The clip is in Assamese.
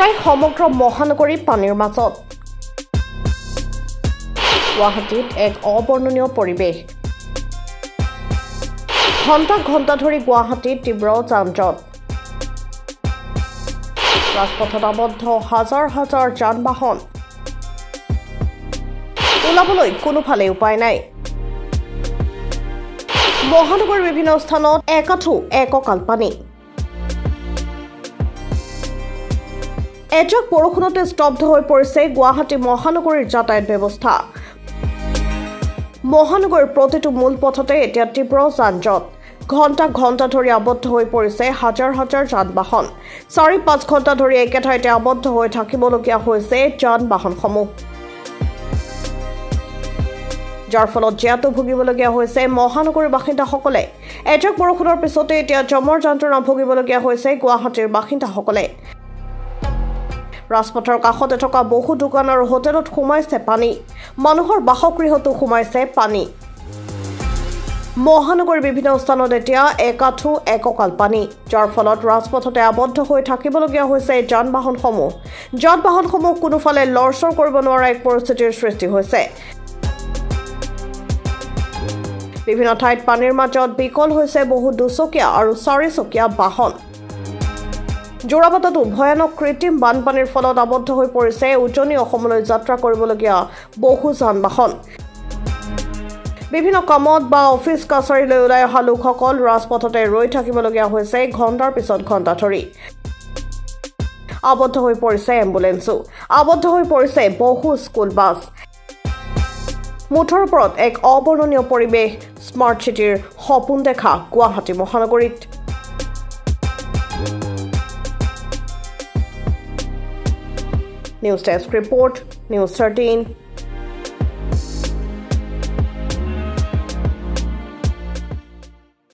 প্ৰায় সমগ্ৰ মহানগৰী পানীৰ মাজত গুৱাহাটীত এক অবৰ্ণনীয় পৰিৱেশ ঘণ্টা ঘণ্টা ধৰি গুৱাহাটীত তীব্ৰ যান-জঁট ৰাজপথত আবদ্ধ হাজাৰ হাজাৰ যান-বাহন ওলাবলৈ কোনোফালে উপায় নাই মহানগৰীৰ বিভিন্ন স্থানত একাঠু এককাল পানী এজাক বৰষুণতে স্তব্ধ হৈ পৰিছে গুৱাহাটী মহানগৰীৰ যাতায়াত ব্যৱস্থা মহানগৰীৰ প্ৰতিটো মূল পথতে এতিয়া তীব্ৰ যান-জঁট ঘণ্টা ঘণ্টা ধৰি আবদ্ধ হৈ পৰিছে হাজাৰ হাজাৰ যান-বাহন ৪-৫ ঘণ্টা ধৰি একে ঠাইতে আবদ্ধ হৈ থাকিবলগীয়া হৈছে যান-বাহনসমূহ যাৰ ফলত জিয়াতো ভুগিবলগীয়া হৈছে মহানগৰীৰ বাসিন্দাসকলে এজাক বৰষুণৰ পিছতে এতিয়া জমৰ যন্ত্ৰণা ভুগিবলগীয়া হৈছে গুৱাহাটীৰ বাসিন্দাসকলে ৰাজপথৰ কাষতে থকা বহু দোকান আৰু হোটেলত সোমাইছে পানী মানুহৰ বাসগৃহতো সোমাইছে পানী মহানগৰীৰ বিভিন্ন স্থানত এতিয়া একাঠু এককাল পানী যাৰ ফলত ৰাজপথতে আবদ্ধ হৈ থাকিবলগীয়া হৈছে যান-বাহনসমূহ কোনোফালে লৰচৰ কৰিব নোৱাৰা এক পৰিস্থিতিৰ সৃষ্টি হৈছে বিভিন্ন ঠাইত পানীৰ মাজত বিকল হৈছে বহু দুচকীয়া আৰু চাৰিচকীয়া বাহন যোৰাবাটতো ভয়ানক কৃত্ৰিম বানপানীৰ ফলত আবদ্ধ হৈ পৰিছে উজনি অসমলৈ যাত্ৰা কৰিবলগীয়া বহু যান-বাহন বিভিন্ন কামত বা অফিচ কাছাৰীলৈ ওলাই অহা লোকসকল ৰাজপথতে ৰৈ থাকিবলগীয়া হৈছে ঘণ্টাৰ পিছত ঘণ্টা ধৰি আবদ্ধ হৈ পৰিছে এম্বুলেন্সো আবদ্ধ হৈ পৰিছে বহু স্কুল বাছ মুঠৰ ওপৰত এক অবৰ্ণনীয় পৰিৱেশ স্মাৰ্ট চিটিৰ সপোন দেখা গুৱাহাটী মহানগৰীত News Desk Report, News 13.